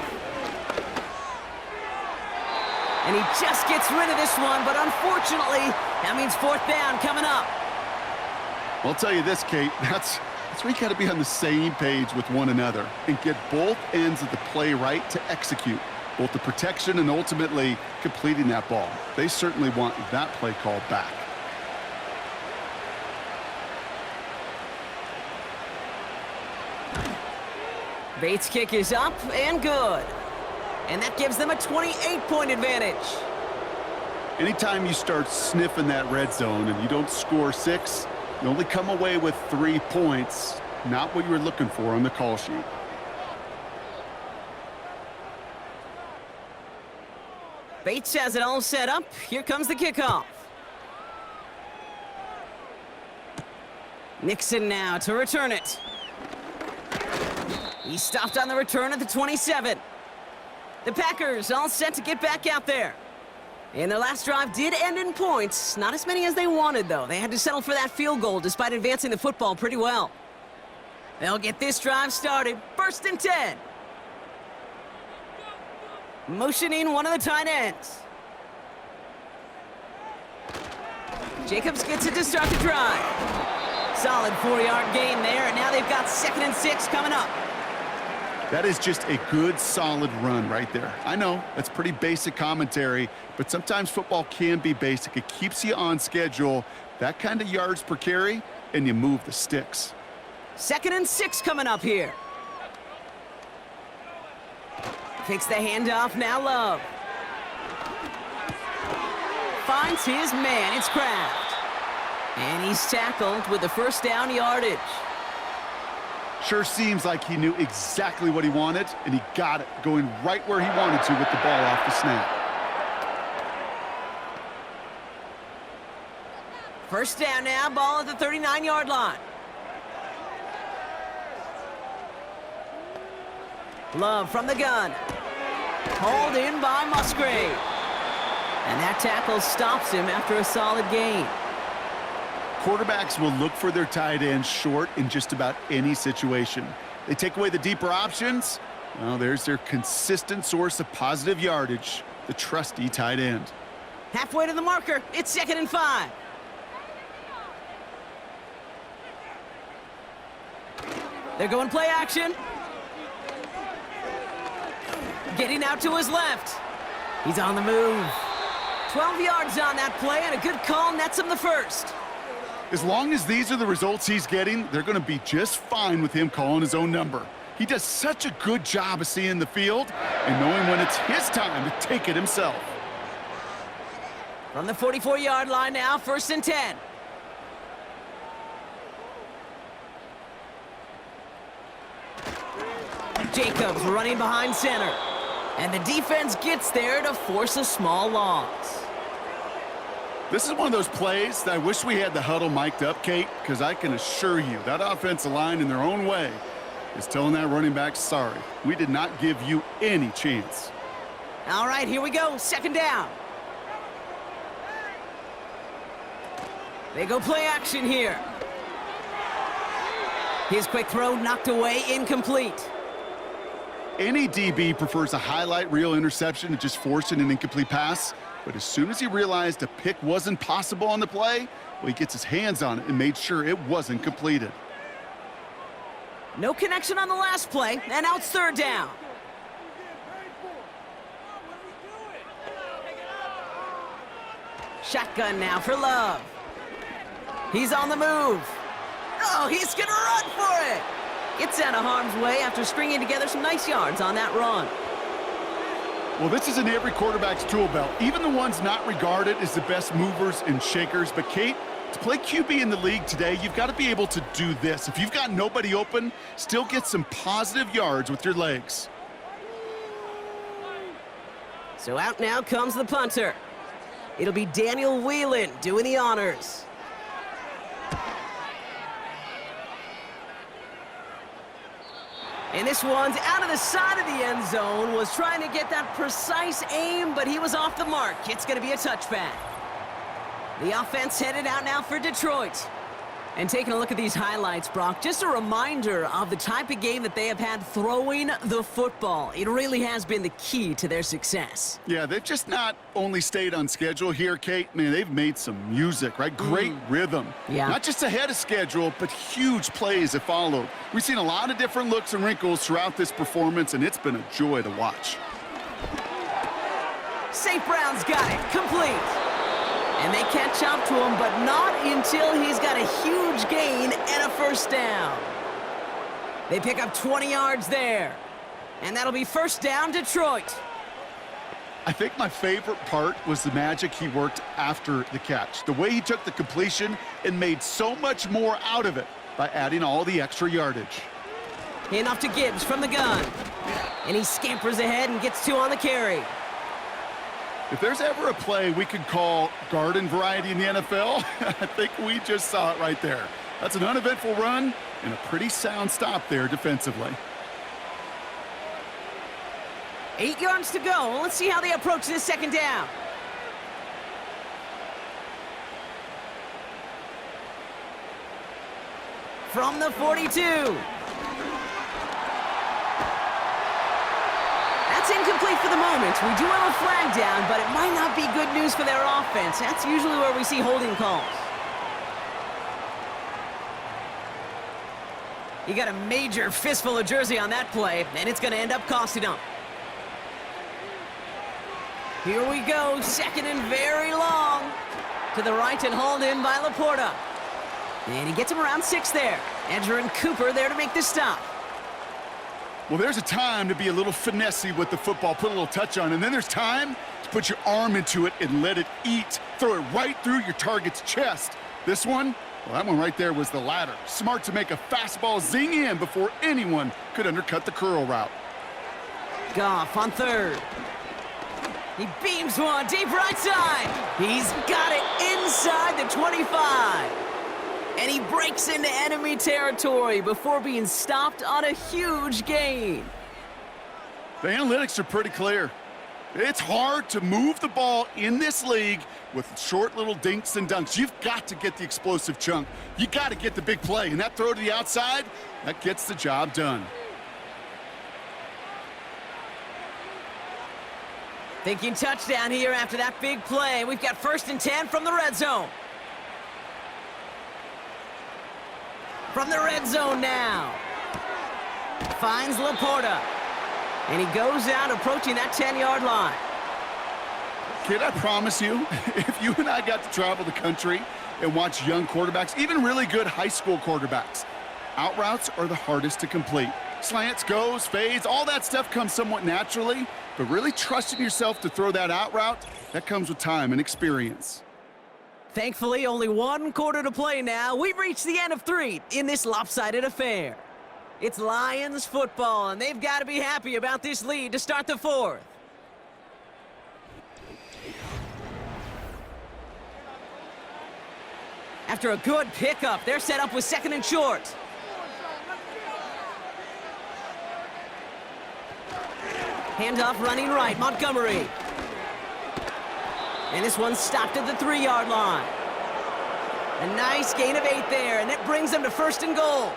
Speaker 2: And he just gets rid of this one, but unfortunately, that means 4th down coming up.
Speaker 3: I'll tell you this, Kate, that's where you got to be on the same page with one another and get both ends of the play right to execute, both the protection and ultimately completing that ball. They certainly want that play called back.
Speaker 2: Bates' kick is up and good. And that gives them a 28-point advantage.
Speaker 3: Anytime you start sniffing that red zone and you don't score 6, you only come away with 3 points, not what you were looking for on the call sheet.
Speaker 2: Bates has it all set up. Here comes the kickoff. Nixon now to return it. He stopped on the return at the 27. The Packers all set to get back out there. And their last drive did end in points. Not as many as they wanted, though. They had to settle for that field goal despite advancing the football pretty well. They'll get this drive started. 1st and 10. Motioning one of the tight ends. Jacobs gets it to start the drive. Solid 4-yard gain there, and now they've got 2nd and 6 coming up.
Speaker 3: That is just a good, solid run right there. I know, that's pretty basic commentary, but sometimes football can be basic. It keeps you on schedule, that kind of yards per carry, and you move the sticks.
Speaker 2: 2nd and 6 coming up here. Takes the handoff, now Love. Finds his man, it's Kraft. And he's tackled with the 1st down yardage.
Speaker 3: Sure seems like he knew exactly what he wanted, and he got it, going right where he wanted to with the ball off the snap.
Speaker 2: 1st down now, ball at the 39-yard line. Love from the gun. Hauled in by Musgrave. And that tackle stops him after a solid gain.
Speaker 3: Quarterbacks will look for their tight end short in just about any situation. They take away the deeper options. Well, there's their consistent source of positive yardage, the trusty tight end.
Speaker 2: Halfway to the marker. It's 2nd and 5. They're going play action. Getting out to his left. He's on the move. 12 yards on that play, and a good call nets him the first.
Speaker 3: As long as these are the results he's getting, they're going to be just fine with him calling his own number. He does such a good job of seeing the field and knowing when it's his time to take it himself.
Speaker 2: From the 44-yard line now, 1st and 10. Jacobs running behind center. And the defense gets there to force a small loss.
Speaker 3: This is one of those plays that I wish we had the huddle mic'd up, Kate, because I can assure you that offensive line in their own way is telling that running back, sorry, we did not give you any chance.
Speaker 2: All right, here we go, 2nd down. They go play action here. His quick throw knocked away, incomplete.
Speaker 3: Any DB prefers a highlight reel interception to just forcing an incomplete pass. But as soon as he realized a pick wasn't possible on the play, well, he gets his hands on it and made sure it wasn't completed.
Speaker 2: No connection on the last play, and now it's 3rd down. Shotgun now for Love. He's on the move. Oh, he's gonna run for it. Gets out of harm's way after stringing together some nice yards on that run.
Speaker 3: Well, this is in every quarterback's tool belt, even the ones not regarded as the best movers and shakers. But, Kate, to play QB in the league today, you've got to be able to do this. If you've got nobody open, still get some positive yards with your legs.
Speaker 2: So out now comes the punter. It'll be Daniel Whelan doing the honors. And this one's out of the side of the end zone. Was trying to get that precise aim, but he was off the mark. It's going to be a touchback. The offense headed out now for Detroit. And taking a look at these highlights, Brock, just a reminder of the type of game that they have had throwing the football. It really has been the key to their success.
Speaker 3: Yeah, they've just not only stayed on schedule here, Kate. Man, they've made some music, right? Great rhythm.
Speaker 2: Yeah.
Speaker 3: Not just ahead of schedule, but huge plays that followed. We've seen a lot of different looks and wrinkles throughout this performance, and it's been a joy to watch.
Speaker 2: St. Brown's got it. Complete. And they catch up to him, but not until he's got a huge gain and a 1st down. They pick up 20 yards there. And that'll be 1st down, Detroit.
Speaker 3: I think my favorite part was the magic he worked after the catch. The way he took the completion and made so much more out of it by adding all the extra yardage.
Speaker 2: Hand off to Gibbs from the gun. And he scampers ahead and gets 2 on the carry.
Speaker 3: If there's ever a play we could call garden variety in the NFL, I think we just saw it right there. That's an uneventful run and a pretty sound stop there defensively.
Speaker 2: 8 yards to go. Let's see how they approach this 2nd down. From the 42. That's incomplete for the moment. We do have a flag down, but it might not be good news for their offense. That's usually where we see holding calls. You got a major fistful of jersey on that play, and it's going to end up costing them. Here we go, 2nd and very long. To the right and hauled in by Laporta. And he gets him around 6 there. Edger and Cooper there to make this stop.
Speaker 3: Well, there's a time to be a little finessey with the football, put a little touch on, and then there's time to put your arm into it and let it eat. Throw it right through your target's chest. This one, well, that one right there was the latter. Smart to make a fastball zing in before anyone could undercut the curl route.
Speaker 2: Goff on 3rd. He beams one deep right side. He's got it inside the 25. And he breaks into enemy territory before being stopped on a huge gain.
Speaker 3: The analytics are pretty clear. It's hard to move the ball in this league with short little dinks and dunks. You've got to get the explosive chunk. You got to get the big play, and that throw to the outside, that gets the job done.
Speaker 2: Thinking touchdown here after that big play. We've got 1st and 10 from the red zone. From the red zone now. Finds Laporta. And he goes out approaching that 10-yard line.
Speaker 3: Kid, I promise you, if you and I got to travel the country and watch young quarterbacks, even really good high school quarterbacks, out routes are the hardest to complete. Slants, goes, fades, all that stuff comes somewhat naturally, but really trusting yourself to throw that out route, that comes with time and experience.
Speaker 2: Thankfully, only 1 quarter to play now. We've reached the end of 3 in this lopsided affair. It's Lions football, and they've got to be happy about this lead to start the 4th. After a good pickup, they're set up with 2nd and short. Handoff running right, Montgomery. And this one's stopped at the 3-yard line. A nice gain of 8 there, and it brings them to 1st and goal.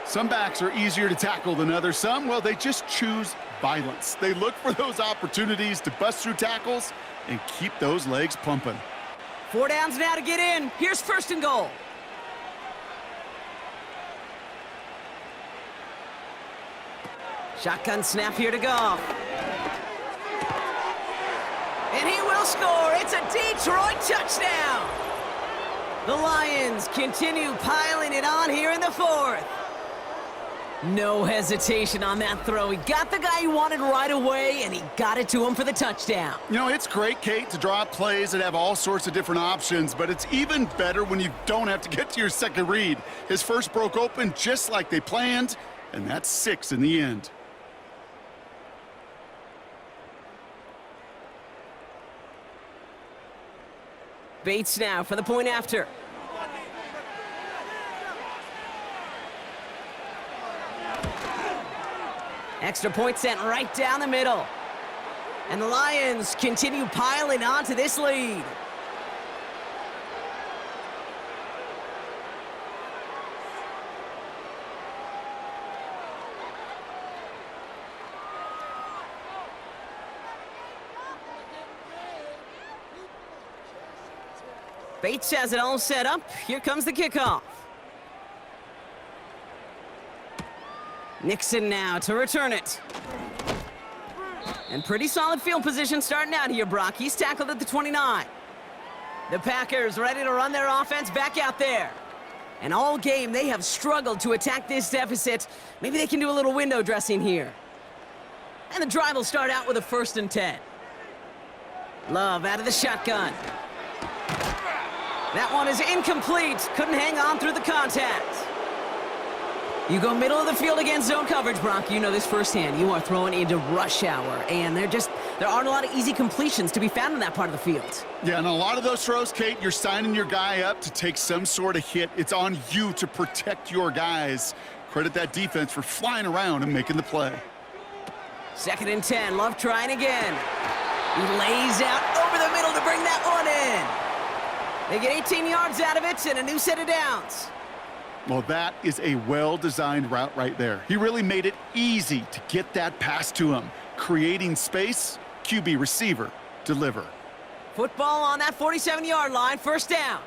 Speaker 3: Some backs are easier to tackle than others. Some, well, they just choose violence. They look for those opportunities to bust through tackles and keep those legs pumping.
Speaker 2: 4 downs now to get in. Here's 1st and goal. Shotgun snap here to Goff. And he will score. It's a Detroit touchdown. The Lions continue piling it on here in the 4th. No hesitation on that throw. He got the guy he wanted right away, and he got it to him for the touchdown.
Speaker 3: You know, it's great, Kate, to draw up plays that have all sorts of different options, but it's even better when you don't have to get to your second read. His first broke open just like they planned, and that's 6 in the end.
Speaker 2: Bates now for the point after. Extra point sent right down the middle. And the Lions continue piling onto this lead. Bates has it all set up. Here comes the kickoff. Nixon now to return it. And pretty solid field position starting out here, Brock. He's tackled at the 29. The Packers ready to run their offense back out there. And all game, they have struggled to attack this deficit. Maybe they can do a little window dressing here. And the drive will start out with a 1st and 10. Love out of the shotgun. That one is incomplete. Couldn't hang on through the contact. You go middle of the field against zone coverage, Brock. You know this firsthand. You are throwing into rush hour, and there aren't a lot of easy completions to be found in that part of the field.
Speaker 3: Yeah, and a lot of those throws, Kate, you're signing your guy up to take some sort of hit. It's on you to protect your guys. Credit that defense for flying around and making the play.
Speaker 2: 2nd and 10. Love trying again. He lays out over the middle to bring that one in. They get 18 yards out of it and a new set of downs.
Speaker 3: Well, that is a well-designed route right there. He really made it easy to get that pass to him. Creating space, QB receiver, deliver.
Speaker 2: Football on that 47-yard line, 1st down.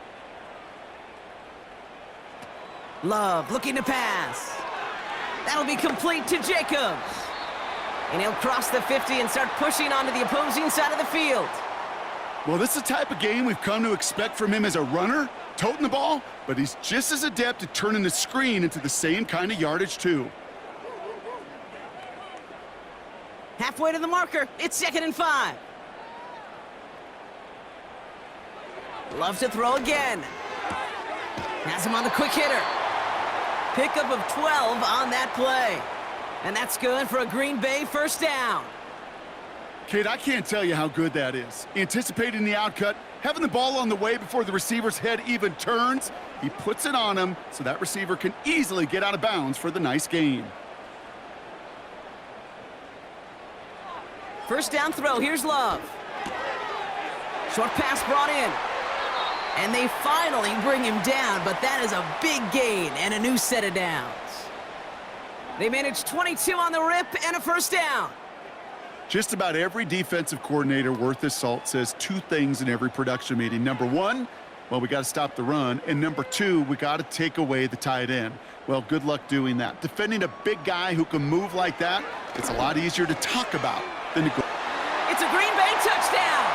Speaker 2: Love looking to pass. That'll be complete to Jacobs. And he'll cross the 50 and start pushing onto the opposing side of the field.
Speaker 3: Well, this is the type of game we've come to expect from him as a runner, toting the ball, but he's just as adept at turning the screen into the same kind of yardage, too.
Speaker 2: Halfway to the marker, it's 2nd and 5. Love to throw again. Has him on the quick hitter. Pickup of 12 on that play. And that's good for a Green Bay 1st down.
Speaker 3: Kate, I can't tell you how good that is. Anticipating the outcut, having the ball on the way before the receiver's head even turns, he puts it on him so that receiver can easily get out of bounds for the nice gain.
Speaker 2: First down throw, here's Love. Short pass brought in. And they finally bring him down, but that is a big gain and a new set of downs. They managed 22 on the rip and a first down.
Speaker 3: Just about every defensive coordinator worth his salt says two things in every production meeting. Number one, well, we got to stop the run. And number two, we got to take away the tight end. Well, good luck doing that. Defending a big guy who can move like that, it's a lot easier to talk about than to go.
Speaker 2: It's a Green Bay touchdown.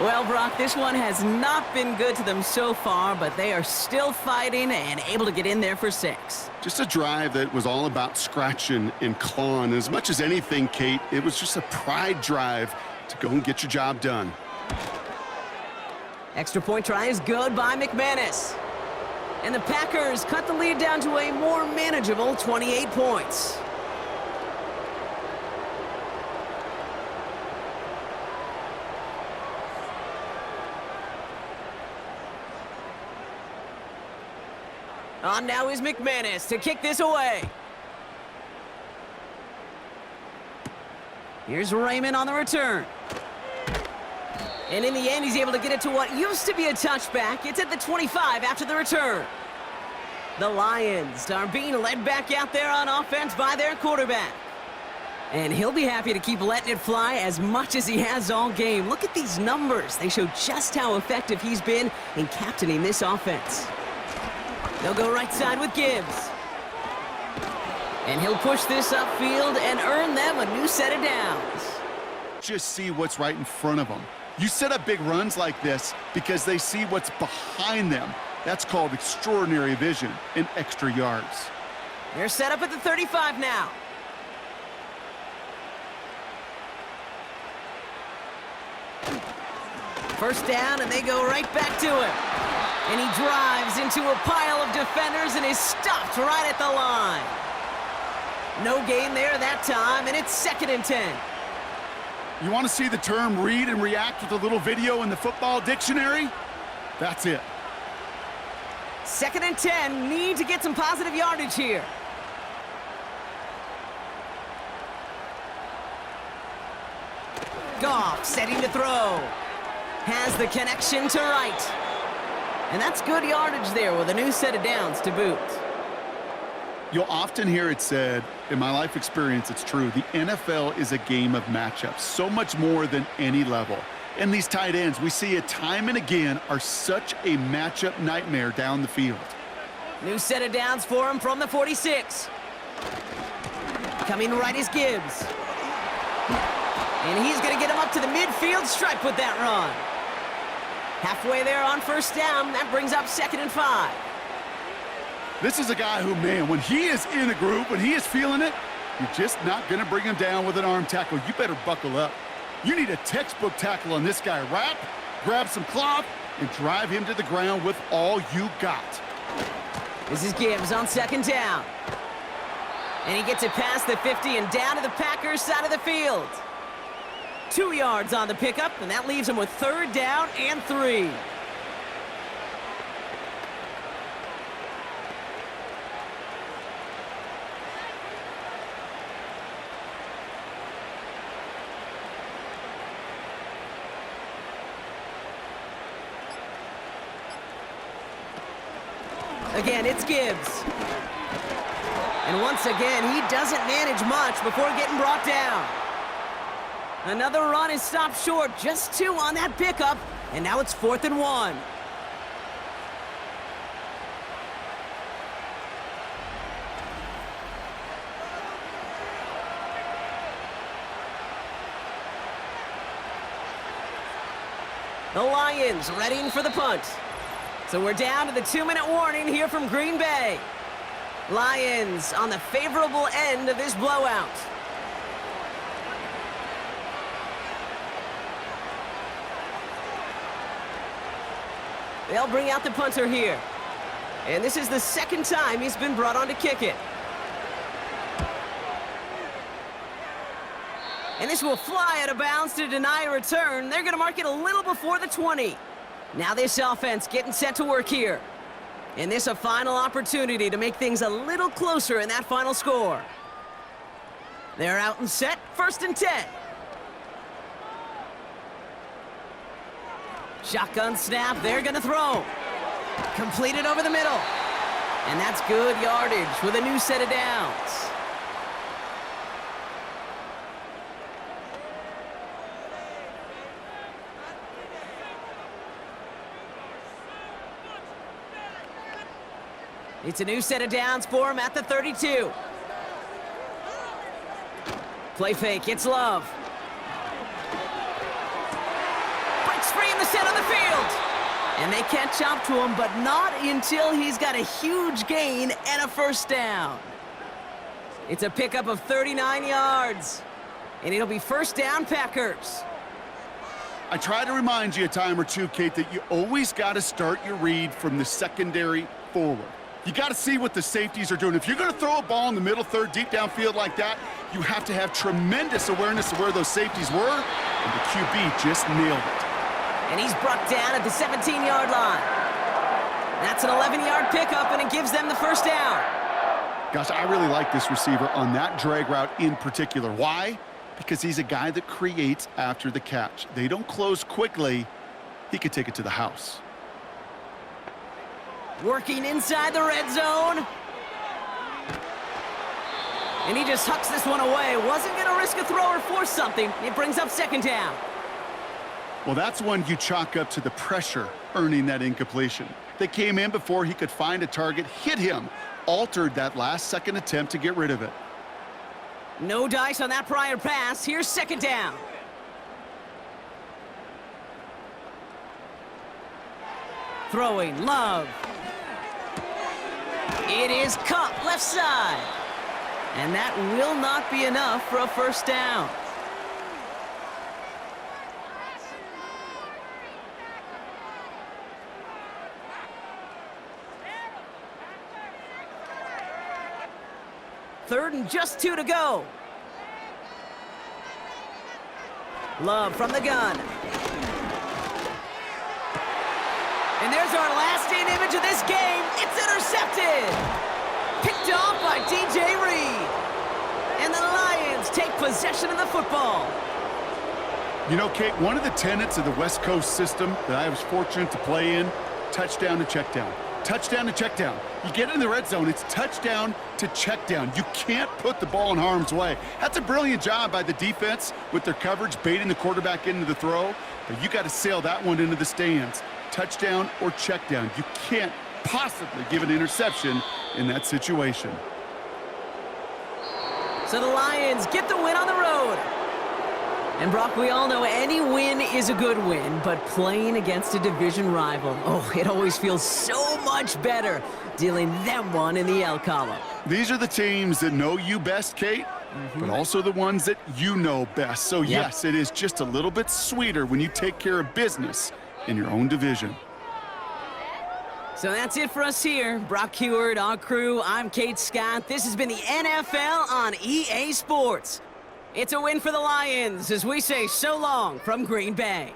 Speaker 2: Well, Brock, this one has not been good to them so far, but they are still fighting and able to get in there for 6.
Speaker 3: Just a drive that was all about scratching and clawing. As much as anything, Kate, it was just a pride drive to go and get your job done.
Speaker 2: Extra point try is good by McManus. And the Packers cut the lead down to a more manageable 28 points. On now is McManus to kick this away. Here's Raymond on the return. And in the end, he's able to get it to what used to be a touchback. It's at the 25 after the return. The Lions are being led back out there on offense by their quarterback. And he'll be happy to keep letting it fly as much as he has all game. Look at these numbers. They show just how effective he's been in captaining this offense. They'll go right side with Gibbs. And he'll push this upfield and earn them a new set of downs.
Speaker 3: Just see what's right in front of them. You set up big runs like this because they see what's behind them. That's called extraordinary vision and extra yards.
Speaker 2: They're set up at the 35 now. First down, and they go right back to him. And he drives into a pile of defenders and is stopped right at the line. No gain there that time, and it's 2nd and 10.
Speaker 3: You want to see the term read and react with a little video in the football dictionary? That's it.
Speaker 2: 2nd and 10, need to get some positive yardage here. Goff setting to throw. Has the connection to right. And that's good yardage there with a new set of downs to boot.
Speaker 3: You'll often hear it said, in my life experience, it's true, the NFL is a game of matchups, so much more than any level. And these tight ends, we see it time and again, are such a matchup nightmare down the field.
Speaker 2: New set of downs for him from the 46. Coming right is Gibbs. And he's going to get him up to the midfield stripe with that run. Halfway there on first down, that brings up 2nd and 5.
Speaker 3: This is a guy who, man, when he is in a group, when he is feeling it, you're just not going to bring him down with an arm tackle. You better buckle up. You need a textbook tackle on this guy. Wrap, grab some cloth, and drive him to the ground with all you got.
Speaker 2: This is Gibbs on 2nd down. And he gets it past the 50 and down to the Packers side of the field. 2 yards on the pickup, and that leaves him with 3rd down and 3. Again, it's Gibbs. And once again, he doesn't manage much before getting brought down. Another run is stopped short, just 2 on that pickup, and now it's 4th and 1. The Lions readying for the punt. So we're down to the 2-minute warning here from Green Bay. Lions on the favorable end of this blowout. They'll bring out the punter here. And this is the 2nd time he's been brought on to kick it. And this will fly out of bounds to deny a return. They're going to mark it a little before the 20. Now this offense getting set to work here. And this a final opportunity to make things a little closer in that final score. They're out and set, 1st and 10. Shotgun snap, they're gonna throw. Completed over the middle. And that's good yardage with a new set of downs. It's a new set of downs for him at the 32. Play fake, it's Love. Breaks free in the center of the field. And they catch up to him, but not until he's got a huge gain and a 1st down. It's a pickup of 39 yards. And it'll be 1st down, Packers.
Speaker 3: I try to remind you a time or two, Kate, that you always got to start your read from the secondary forward. You got to see what the safeties are doing. If you're going to throw a ball in the middle third, deep downfield like that, you have to have tremendous awareness of where those safeties were, and the QB just nailed it.
Speaker 2: And he's brought down at the 17-yard line. That's an 11-yard pickup, and it gives them the 1st down.
Speaker 3: Gosh, I really like this receiver on that drag route in particular. Why? Because he's a guy that creates after the catch. They don't close quickly. He could take it to the house.
Speaker 2: Working inside the red zone. And he just hucks this one away. Wasn't going to risk a throw or force something. It brings up 2nd down.
Speaker 3: Well, that's one you chalk up to the pressure earning that incompletion. They came in before he could find a target, hit him, altered that last-second attempt to get rid of it.
Speaker 2: No dice on that prior pass. Here's 2nd down. Throwing, Love. It is caught left side. And that will not be enough for a 1st down. Third and just 2 to go. Love from the gun. And there's our last-in image of this game. It's intercepted. Picked off by DJ Reed. And the Lions take possession of the football.
Speaker 3: You know, Kate, one of the tenets of the West Coast system that I was fortunate to play in, touchdown to check down. Touchdown to check down. You get in the red zone, it's touchdown to check down. You can't put the ball in harm's way. That's a brilliant job by the defense with their coverage, baiting the quarterback into the throw. But you got to sail that one into the stands. Touchdown or check down. You can't possibly give an interception in that situation.
Speaker 2: So the Lions get the win on the road. And Brock, we all know any win is a good win, but playing against a division rival, oh, it always feels so much better dealing them one in the L column.
Speaker 3: These are the teams that know you best, Kate, but also the ones that you know best. So yes, it is just a little bit sweeter when you take care of business in your own division.
Speaker 2: So that's it for us here. Brock Heward, our crew, I'm Kate Scott. This has been the NFL on EA Sports. It's a win for the Lions as we say so long from Green Bay.